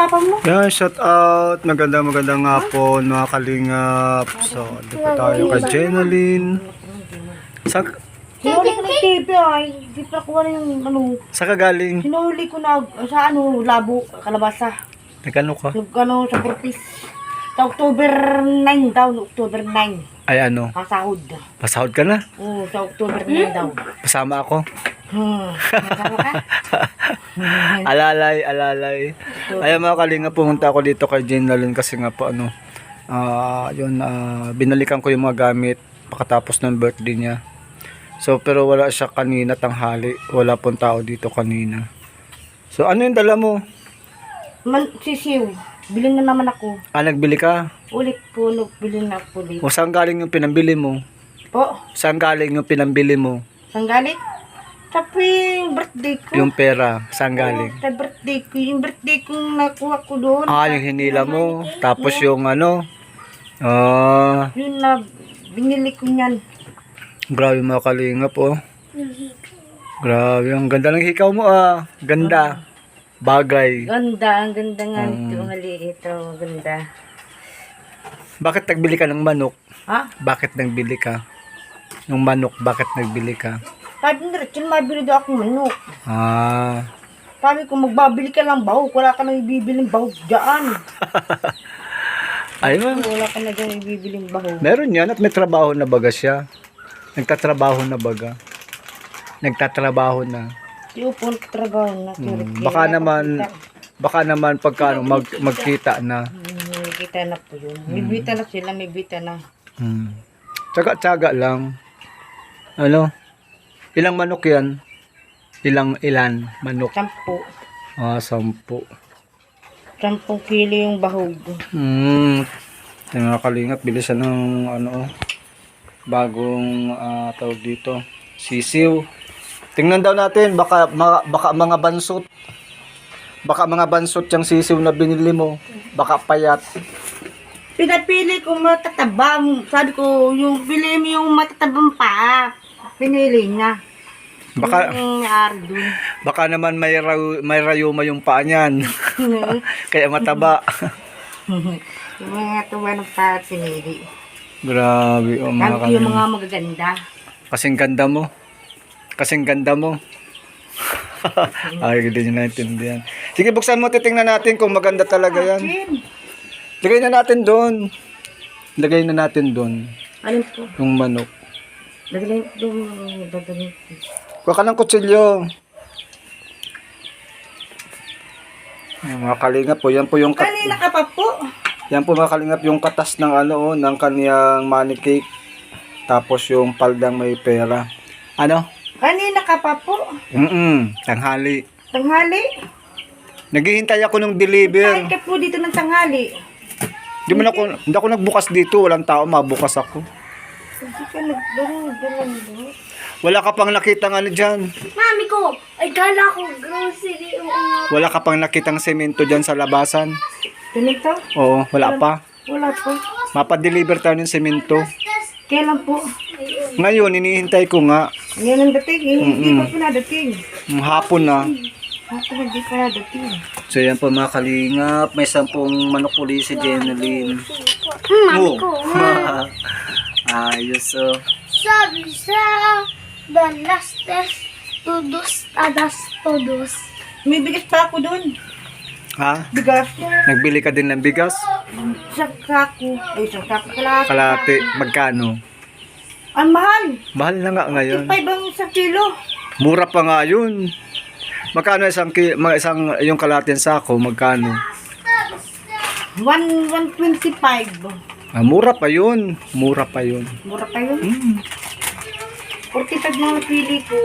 tapang mo. Yan, shout out. Magandang hapon mga kalingap. So, dito tayo kay Jenaline. Hinuli ko ng TV ay. Di pa kuha na yung ano. Sa kagaling? Hinuli ko na sa ano, labo, kalabasa. Nagano ka? Ano, sa Purpis. Sa October 9 daw, October 9. Ay ano? Kasahod. Pasahod ka na? Oo, sa October 9 daw. Kasama ako? Kasama ka? Alalay. Ay mga kalingap, pumunta ako dito kay Jenaline kasi nga po ano, binalikan ko yung mga gamit pagkatapos ng birthday niya. So pero wala siya kanina tanghali, wala pong tao dito kanina. So ano yung dala mo? Sisiw. Bilhin na naman ako. Nagbili ka? Ulit po, bilhin na po ulit. O saan galing yung pinambili mo? Po, Saan galing yung pinambili mo? saan galing? Sa yung birthday ko. Yung pera, saan galing? Sa birthday ko. Yung birthday ko nakuha ko doon. Yung hinila mo, tapos yung ano, Yun na, binili ko niyan. grabe mga kalingap oh. Grabe, ang ganda ng hikaw mo Ganda. Bagay. Ganda, ang ganda nga nito. Maliit, ganda. Bakit nagbili ka ng manok? Ha? Bakit nagbili ka? Ng manok, bakit nagbili ka? Sabi na rin, mabili daw akong manok. Sabi ko, magbabili ka ng bahog. Wala ka nang ibibiling bahog dyan. Ay man. Wala ka na dyan ibibiling bahog. Meron yan at may trabaho na baga siya. Nagtatrabaho na baga. Nagtatrabaho na. Yung po trabaho na. Baka naman pagkano magkita na. May kita na po yun. May bita na sila, may bita na. Tsaga lang. Ano? Ilang manok yan? Ilan manok? 10. 10. 10 kilo yung bahog. Mga kalingap, bilisan ng bagong tawag dito. Sisiw. Tingnan daw natin, baka mga bansot. Baka mga bansot yung sisiw na binili mo. Baka payat. Pinapili ko matataba. Sabi ko, yung pili mo yung matatabang pa. Pinili niya. Baka naman may rayuma yung paa niyan. Kaya mataba. Yung mga tuwa ng pa pinili. Grabe. Sabi yung mga magaganda. Kasing ganda mo. Ay, hindi nyo naintindihan. Sige, buksan mo, titingnan natin kung maganda talaga yan. Lagay na natin doon. Alin po? Yung manok. Lagay doon. Kuha ka ng kutsilyo. Mga kalingap po, yan po yung Kanina ka pa po. yan po mga kalingap yung katas ng ng kaniyang money cake. Tapos yung paldang may pera. Kanina ka pa po. Tanghali. Tanghali. Naghihintay ako ng deliver. Kahit ka po dito ng tanghali. Hindi ako nagbukas dito, walang tao, mabukas ako. Hindi ka nagdaro. Wala ka pang nakitang dyan. Mami ko, ay gala ko grocery. Wala ka pang nakitang semento dyan sa labasan. Ganito? Oo, wala pa. Wala po. Mapa-deliver tayo ng semento. Kailan po? Ngayon, inihintay ko nga. Ngayon ang dating. Hindi pa pinadating. Hapon na. Ako hindi pa nadating. So yan po mga kalingap. May 10 manok uli si Jenaline. Mami ko, Ayos sabi sa the last test todos todos. May bigas pa ako doon. Ha? Bigas. Nagbili ka din ng bigas? Isang sako. Isang sako kalahati. Kalate. Magkano? Ang mahal. Mahal na nga ngayon. 5 ang isang kilo. Mura pa nga yun. Magkano yung kalating sako? Magkano? 125. Mura pa yun. Mura pa yun. 45 mga pili ko.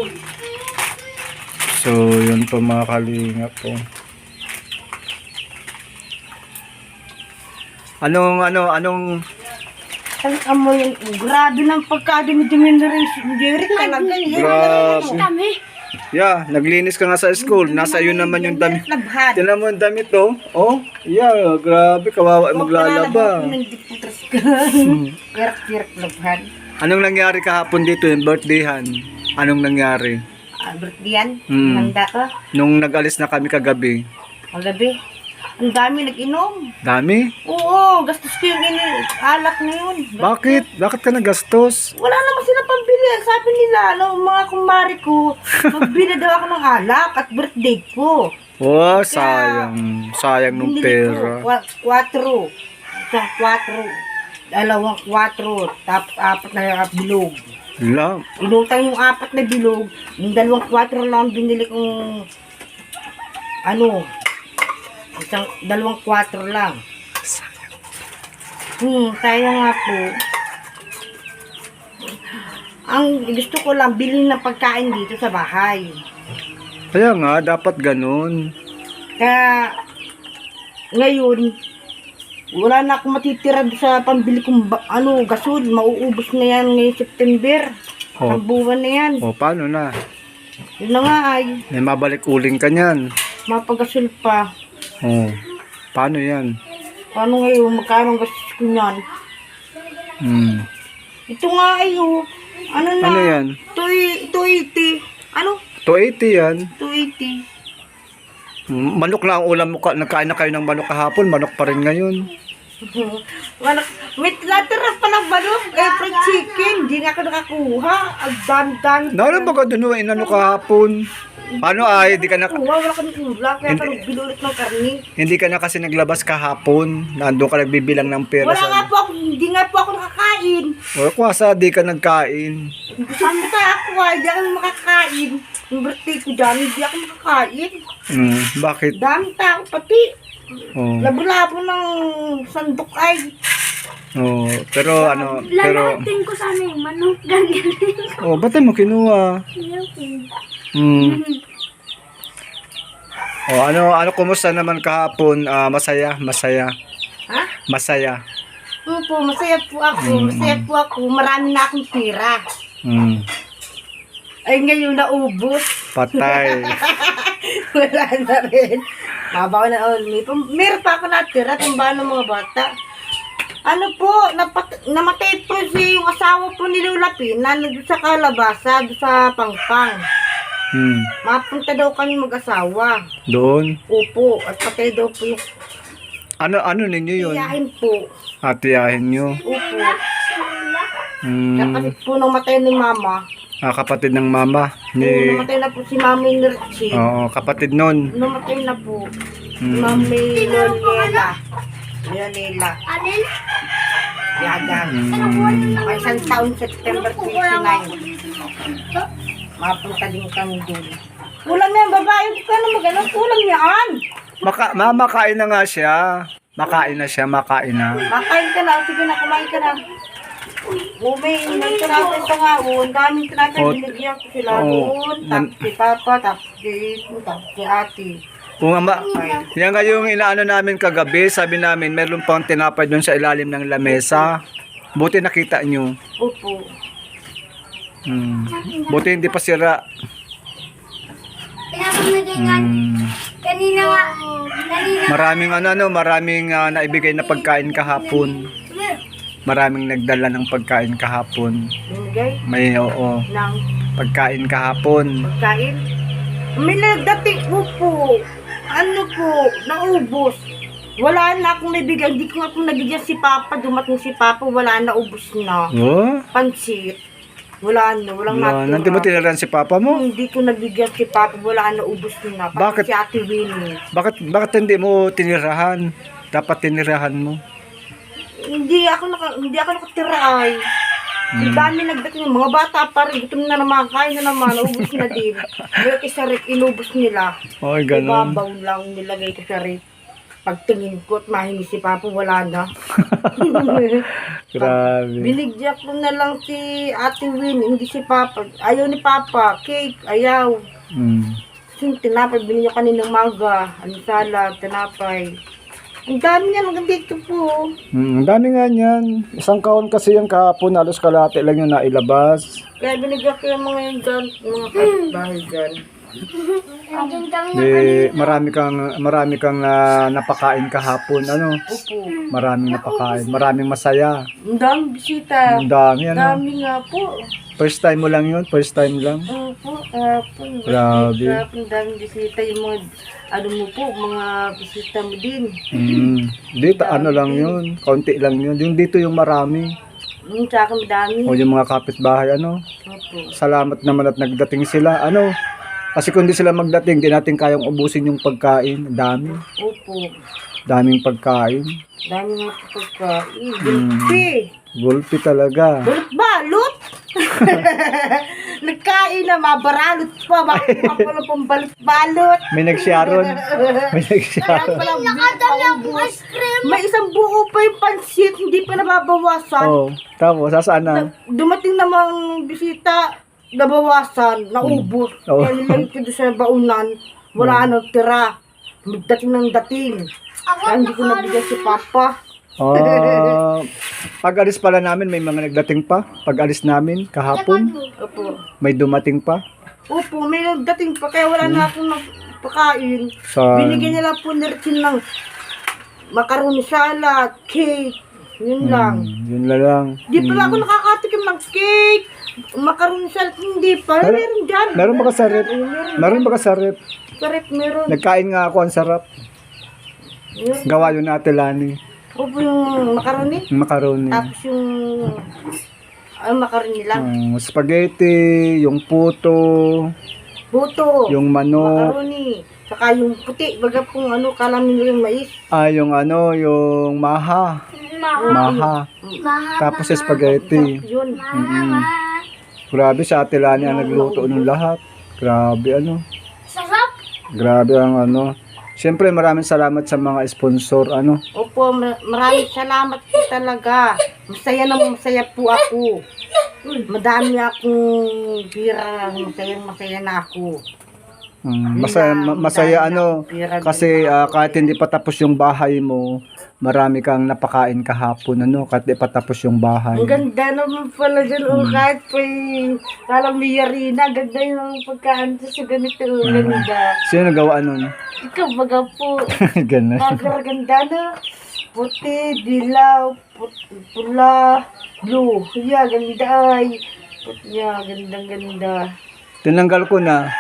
So, yun po mga kalingap po. Anong Ang amoy yan. Grabe ng pagkadumi-dumi na rin. Jerry talaga. Grabe. Kami. Yeah, naglinis ka nga sa school. Nasa iyo naman yung damit. Labhad. Tinan mo yung damit yeah, grabe. Kawawa maglalaba. Kirak-kirak labhad. Anong nangyari kahapon dito yung birthdayhan? Anong nangyari? Birthday yan. Mm. Handa ka. Nung nag-alis na kami kagabi. Ang gabi. Ang dami nag-inom. Dami? Oo, gastos ko yung alak na yun. Bakit? Bakit ka nagastos? Wala naman sila pambili. Sabi nila, mga kumari ko, magbili daw ako ng alak at birthday ko. Oh, sayang. Sayang nung Binili pera. ko, 4. Isang 4. Dalawang 4. Tapos 4 na bilog. Lang. Inutang yung 4 na bilog. Yung dalawang 4 lang binili kong isang dalawang 4 lang. Kaya nga po. Ang gusto ko lang bilhin ng pagkain dito sa bahay. Kaya nga, dapat ganun. Kaya ngayon wala na akong matitira sa pambili kong gasol. Mauubos na yan ngayong September. Oh. Ang buwan na yan. O, paano na? Yun na nga ay May mabalik uling ka niyan. mapagasol pa. Oh. Paano yan? Paano ngayon? Magkano ang gastos ko niyan? Ito nga ay ano na? Ano yan? 280. Ano? 280 yan. 280. Manok na ang ulam mo. Nagkain na kayo ng manok kahapon. Manok pa rin ngayon. May natira pa ng balok. Fried chicken. Hindi nga ako nakakuha. Ang dami-dami. Naroon ba ka doon inano kahapon? Paano ay? Hindi ka na, Wala kang ulam. Kaya ka binulit ng karni. hindi ka na kasi naglabas kahapon. Nandun ka nagbibilang ng pera Wala nga po ako. Hindi nga po ako nakakain. O, kwasa, di ka nagkain. Ano ka ako hindi ako makakain. Yung birthday ko dyan, hindi ako makakain. Bakit? Dami tao pati. Oh. Labo-labo ng sandok ay. Oh, pero pero Lalahatin ko sana yung manok. Ganyan. oh, ba't mo kinuha? Oh, ano kumusta naman kahapon? Masaya. Ha? Masaya. Opo, masaya po ako. Masaya po ako. Marami na akong pera. Ay, ngayon naubos. Patay. Wala na rin. Mabaw na ulit. Meron pa ako natira. Tumbahan ng mga bata. Ano po, namatay po yung asawa po ni Lola Pina doon sa kalabasa, doon sa Pangpang. Mapunta daw kami mag-asawa. Doon. Opo, at patay daw po yung Ano ninyo yun? tiyahin po. Tiyahin nyo. Opo. Hmm. Kapatid po nang matay ni Mama. Kapatid ng mama. Namatay na po si Mami Nirchi. Oo, kapatid nun. Namatay na po. Mami Leonela. Alin? Yagan. May isang taon, September 29. Mapunta din kami doon. Ulam yan, babae. Ka na mag-anak. Ulam yan. Makain na nga siya. Makain na siya, makain na. Makain ka na. Sige na, kumain ka na. May nagtanapin ka nga. Ang daming tinapin. Binigyan ko sila doon. Tapos si Papa, tapos si Ate. Kung yan nga yung inaano namin kagabi, sabi namin meron pang tinapay doon sa ilalim ng lamesa. Buti nakita nyo. Opo. Buti hindi pa sira. Pinapamigay nga. Kanina nga. Maraming naibigay na pagkain kahapon. Maraming nagdala ng pagkain kahapon. Binigay May ng pagkain kahapon. pagkain. May nagdating po. Ano po, naubos. Wala na akong nabigyan. Hindi ko nga po nabigyan si Papa. Dumating si Papa, wala na, ubos na. Oh? Pansit. Wala na, walang natira. Nanti mo tinaran si papa mo? Hindi ko nabigyan si Papa, wala na, ubos na. Pati Bakit? si Ate Winnie. Bakit hindi mo tinirahan? Dapat tinirahan mo. Hindi ako nakatira ay. Ang dami nagdating. Mga bata pa rin. Gutom na naman. Kain na naman. Ubus na din. Yung isa rin, inubos nila. Ay, ganun. Ibabaw lang nilagay ko sa rin. Pagtingin ko at mahingi si Papa, wala na. Grabe. Binigyan ko na lang si Ate Win, hindi si Papa. Ayaw ni Papa. Cake, ayaw. Yung tinapay, binigyan kaninang maga. Salad, tinapay. Ang dami niya, hanggang dito po. Ang dami nga niyan. Isang kaon kasi yung kahapon, halos kalahati lang yung nailabas. Kaya binigyan ko yung mga yun dyan, mga kapitbahay dyan. Marami kang napakain kahapon. Ano? Opo. Maraming napakain. Maraming masaya. Ang dami bisita. Ang dami, Ang ano? dami nga po. First time mo lang yun? First time lang? Opo, hapon. Grabe. Hapon, daming bisita yung mga, ano mo po, mga bisita mo din. Dito, ano lang yun? Kaunti lang yun. Yung dito yung marami. Yung sa akin, dami. O yung mga kapitbahay, ano? Opo. Salamat naman at nagdating sila. Ano? Kasi kung di sila magdating, di natin kayang ubusin yung pagkain. Dami. Opo. Daming pagkain. Dami mga pagkain. Gulpi. Gulpi talaga. Balot balot. Nagkain na, mabaralot pa. Bakit pa pala pang balot balot? May nagsyaron. May nagsyaron. Nakadali akong ice cream. May isang buo pa yung pansit, hindi pa nababawasan. Oh, tapos, sasaan na? Dumating namang bisita, nabawasan, naubos. Oh. Kaya nilagay ko doon sa baunan, wala nang tira. Dating ng dating. Kaya hindi ko nabigyan si Papa. Pag alis pala namin, may mga nagdating pa. Pag alis namin, kahapon, Opo. may dumating pa. Opo, may nagdating pa, kaya wala na akong pagkain. Sa, Binigyan nila po ni Richie ng macaroni salad, cake, yun lang. yun na lang. Di pala ako nakakatikim ng cake, macaroni salad, hindi pa. Meron- Meron dyan. Meron ba ka sa rep? Meron ba ka sa rep? Correct, meron. Nagkain nga ako, ang sarap. Meron. Gawa yun na Ate Lani. Opo yung macaroni. Macaroni. Tapos yung macaroni lang. Spaghetti, yung puto, Buto. yung manok. Macaroni. Saka yung puti. Baga pong ano, kalamin nyo yung mais. Yung ano, yung maha. Maha. Tapos spaghetti. Yun. Grabe sa Ate Lani ang nagluto ng lahat. Grabe ano. Sarap. Grabe ang ano. Siyempre maraming salamat sa mga sponsor ano. Opo, maraming salamat po talaga. Masaya na masaya po ako. Madami akong pira. Masaya na ako. Masaya ano kasi kahit hindi pa tapos yung bahay mo, marami kang napakain kahapon ano, kahit di pa tapos yung bahay. Ang ganda naman pala dyan. Kahit pa yung kalamiyarina. Ganda yung pagkaan sa ganito. Ganda. Sino nagawa nun? Ikaw baga po. Ganun. Ganda na. Puti, dilaw, pula, blue. Yeah, ganda ay. Yeah, ganda. Tinanggal ko na.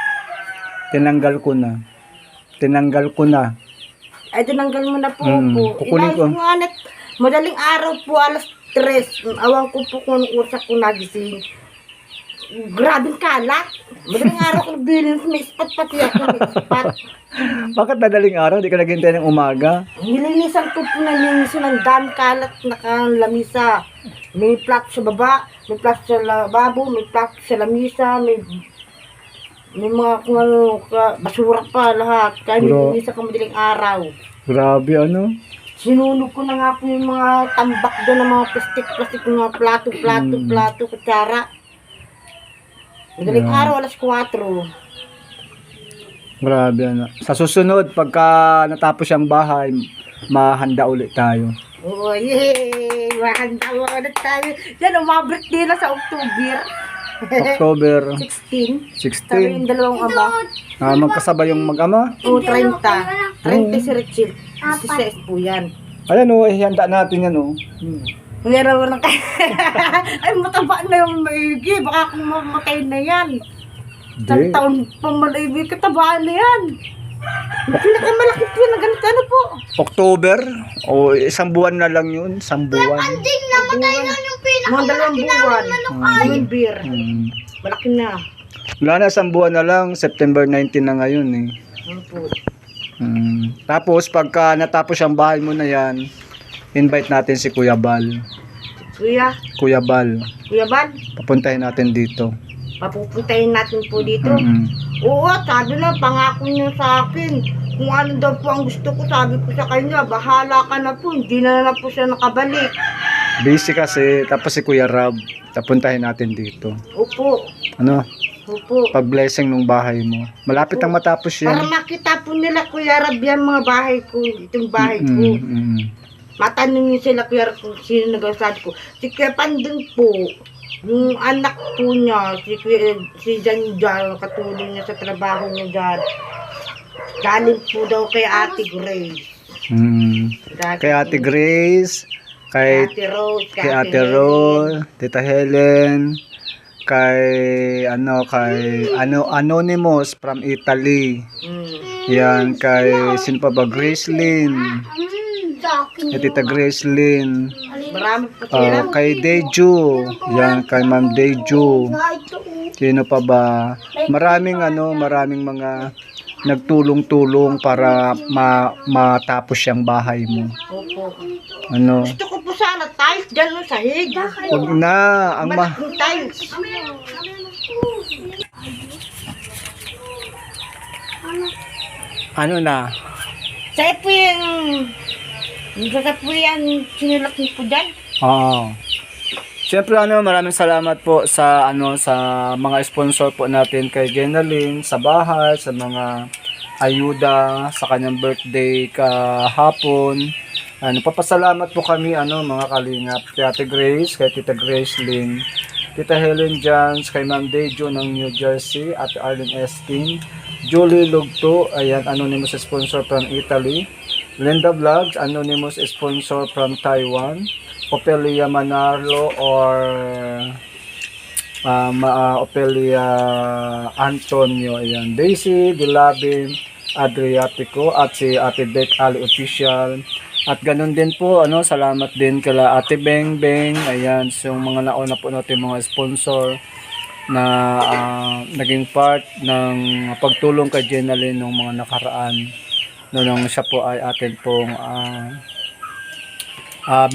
Ay, tinanggal mo na po Mm, po. kukunin ko. Madaling araw po, alas 3. Awang ko po kung ursa ko nagising. Grabing kalat. Madaling araw ko bilin, may spot pati ako, may spot. Bakit madaling araw? Di ka naghintay ng umaga? Nilinisan ko po ng dam kalat na lamisa. May plato sa baba, may plato sa lababo, may plato sa lamisa, may mga kung ano, basura pa lahat. Kaya Bro. nilinisan ko madaling araw. Grabe ano? Sinunog ko na nga po yung mga tambak doon ng mga plastic, mga plato, kutsara. Madaling araw, alas 4. Grabe ano. Sa susunod, pagka natapos ang bahay, mahanda ulit tayo. Oh, yay! Mahanda na tayo. Yan, umabirthday na sa October. October 16. 16. Sabi yung dalawang ama. Magkasabay yung mag-ama. O, 30. 30 si Richil. 16 po yan. Ayan o, ihanda natin yan o. Meron mo lang kayo. Ay, mataba na yung maigi. Baka kung mamatay na yan. Isang Hindi. taon pa maligay, katabaan na yan. Pinakamalaki po na ganito. Ano po? October? O, isang buwan na lang yun. Isang buwan. Ding namatay na yung Mga dalawang buwan. November. Malaki na. Wala na, isang buwan na lang. September 19 na ngayon eh. Ano po? Tapos, pagka natapos ang bahay mo na yan, invite natin si Kuya Bal. Kuya, Kuya Bal. Kuya Bal, Papuntahin natin dito. papupuntahin natin po dito. Mm. Oo, sabi na, pangako niya sa akin. Kung ano daw po ang gusto ko, sabi ko sa kanya, bahala ka na po. Hindi na po siya nakabalik. Busy kasi, tapos si Kuya Rab, papuntahin natin dito. Opo, Ano? opo. Pag-blessing ng bahay mo. Malapit ang matapos Para yan. makita po nila, Kuya Rab, yan mga bahay ko, itong bahay ko. Matanong niyo sila, Kuya Rab, kung sino nagsasabi ko. Si Kuya Pandun po, yung anak po niya, si Jan Jan, katulong niya sa trabaho niya dyan. Galing po daw kay Ate Grace. Kay Ate Grace, kay Ate Rose, Ate Rose, Tita Helen, kay Anonymous from Italy. Mm. Yan, kay sino pa ba? Gracelyn. Sa akin. Kay Tita Gracelyn. Marami po sila. Kay Deju. Yan, kay Ma'am Deju. Sino pa ba? Maraming mga nagtulong-tulong para matapos yung bahay mo. Opo. Ano? Gusto ko po sana tiles dyan no, sa hig. Wag na, Malaking tiles. ano na? Sa'yo po yung sinulak niyo po dyan. Oo. Siyempre maraming salamat po sa sa mga sponsor po natin kay Jenaline sa bahay, sa mga ayuda sa kanyang birthday kahapon. Papasalamat po kami mga kalingap kay Ate Grace, kay Tita Gracelyn, Tita Helen Jans, kay Ma'am Dejo ng New Jersey, Ate Arlene Estin, Julie Lugto, ayan, anonymous sponsor from Italy, Linda Vlogs, anonymous sponsor from Taiwan, Opelia Manarlo or Opelia Antonio, ayan, Daisy Dilabin Adriatico at si Ate Beck Ali Official. At ganun din po, salamat din kala Ate Beng Beng, ayan, so yung mga nauna po natin mga sponsor na naging part ng pagtulong kay Jenaline nung mga nakaraan nung siya po ay atin pong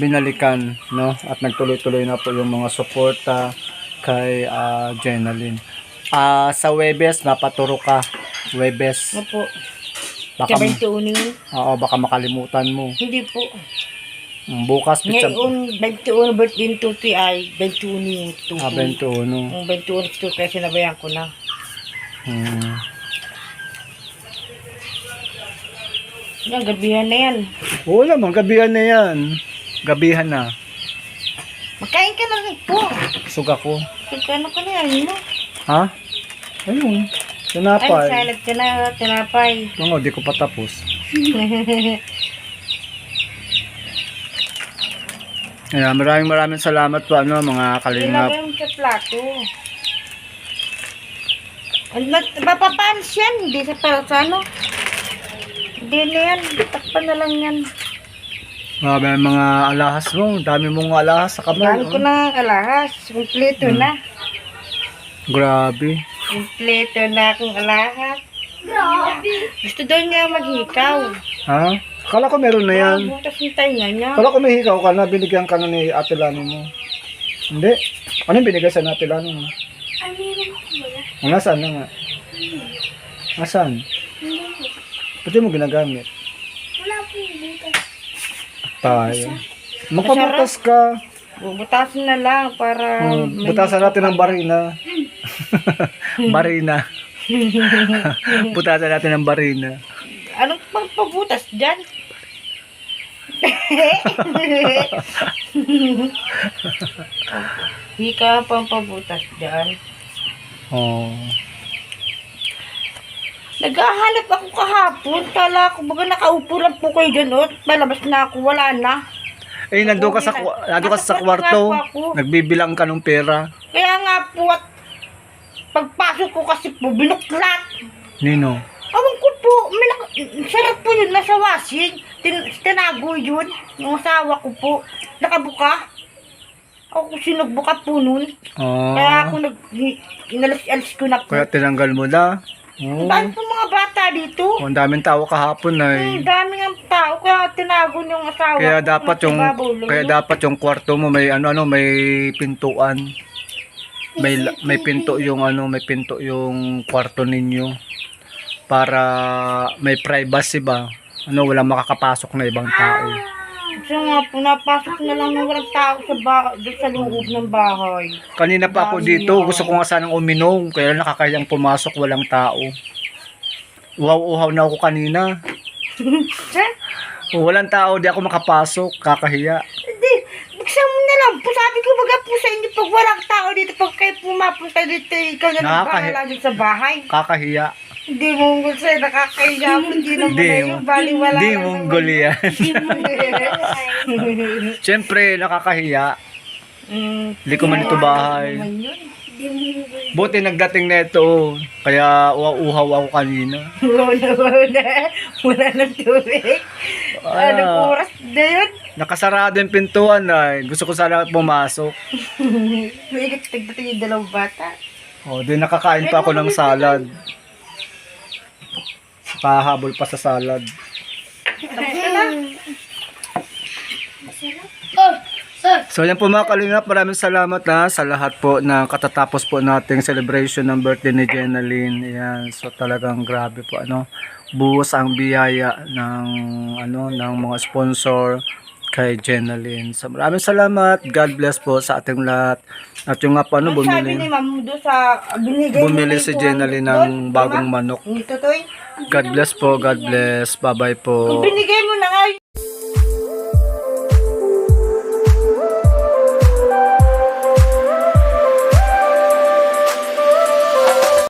binalikan, at nagtuloy-tuloy na po yung mga suporta kay Jenaline. Sa Webes, mapaturo ka. Webes. Opo. Baka, Sa 21 yun. oo, baka makalimutan mo. Hindi po. Bukas, pizza. Ngayon, 21 birthday ng tuti ay 21 yung tuti. 21. Yung 21 yung tuti, kaya sinabayan ko na. Yan, gabihan na yan. Wala man, gabihan na yan. Gabihan na. Makain ka na rin po. Suga ko. Ano ka na yan, no? Ha? Ayun. Ay, Tinapay. salad ka na, tinapay. Oo, di ko pa tapos. Ayan, maraming salamat po mga kalingap. Ilagay mo sa plato. Mapapans yan, hindi sa ano. Hindi na yan, takpan na lang yan. Mga alahas mo, dami mong alahas sa kamay. Dami ko na alahas, kumpleto na. Grabe. Kumpleto na akong alahas. Grabe. Gusto daw niya maghikaw. Ha? Kala ko meron na yan. Butas yung tainga niya. Kala ko may hikaw ka na, binigyan ka na ni Ate Lani mo. Hindi. Ano yung binigay sa Ate Lani mo? Ay, meron ko wala. Nasaan na nga? Nasaan? Pati mo ginagamit? Wala po yung butas. Tayo. Magpabutas ka. Bubutasin na lang para... Butasan natin ng barina. Barina. Butasan natin ng barina. Anong pagpabutas dyan? Hika pang pabutas dyan. Oh. Naghahanap ako kahapon. Kala ko baga nakaupo lang po kayo dyan. O, malabas na ako. Wala na. Eh, nandun ka sa kwarto. Nagbibilang ka ng pera. Kaya nga po at pagpasok ko kasi po, binuklat. Nino? Awan ko po, sarap po yun, nasa washing. Tinago yun, yung asawa ko po. Nakabuka. Ako sinagbuka po nun. Kaya ako inalis-alis ko na po. Kaya tinanggal mo na. Ang dami po mga bata dito. Ang daming tao kahapon Ang dami ng tao, kaya tinago yung asawa Kaya ko. dapat yung kwarto mo may may pintuan. May pinto yung may pinto yung kwarto ninyo para may privacy ba. Walang makakapasok na ibang tao. Kasi nga po, napasok na lang ng walang tao sa loob ng bahay. Kanina pa ako dito, gusto ko nga sanang uminom, kaya nakakayang pumasok, walang tao. Uhaw-uhaw na ako kanina. Walang tao, di ako makapasok, kakahiya. Hindi, buksan mo na lang po. Sabi ko baga po sa inyo, pag walang tao dito, pag kayo pumapunta dito, ikaw na nagbahala dito sa bahay. Kakahiya. Hindi monggol sa'yo, nakakahiya mo, hindi naman na yung baliwala. Hindi monggol yan. Siyempre, nakakahiya. Hindi ko man ito bahay. Buti nagdating na ito. Kaya uhaw ako kanina. Wala na tubig. Anong oras na yun? Nakasarado yung pintuan ay. Gusto ko sana pumasok. May tigdating yung dalawang bata. O, di nakakain pa ako ng salad. Pahabol pa sa salad. So yan po mga kalingap, maraming salamat sa lahat po na katatapos po nating celebration ng birthday ni Jenaline. Ayan, so talagang grabe po buhos ang biyaya ng mga sponsor kay Jenaline. So maraming salamat, God bless po sa ating lahat. At yung nga po Ang sabi ni Ma'am doon sa bumili si Jenaline ng bagong manok. Ito to God bless po, God bless. Bye bye po. Binigay mo